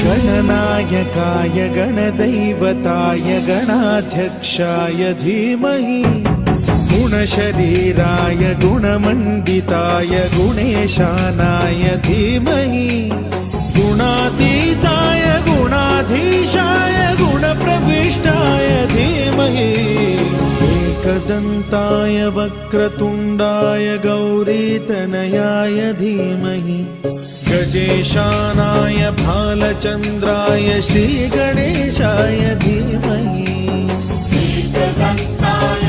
गणनायकाय गणदैवताय गणाध्यक्षाय धीमहि गुणशरीराय गुणमण्डिताय गुणेशानाय धीमहि गुणातीताय गुणाधीशाय गुणप्रविष्टाय धीमहि एकदन्ताय वक्रतुण्डाय गौरीतनयाय धीमहि गजेशानाय भालचन्द्राय श्रीगणेशाय धीमहि एकदन्ताय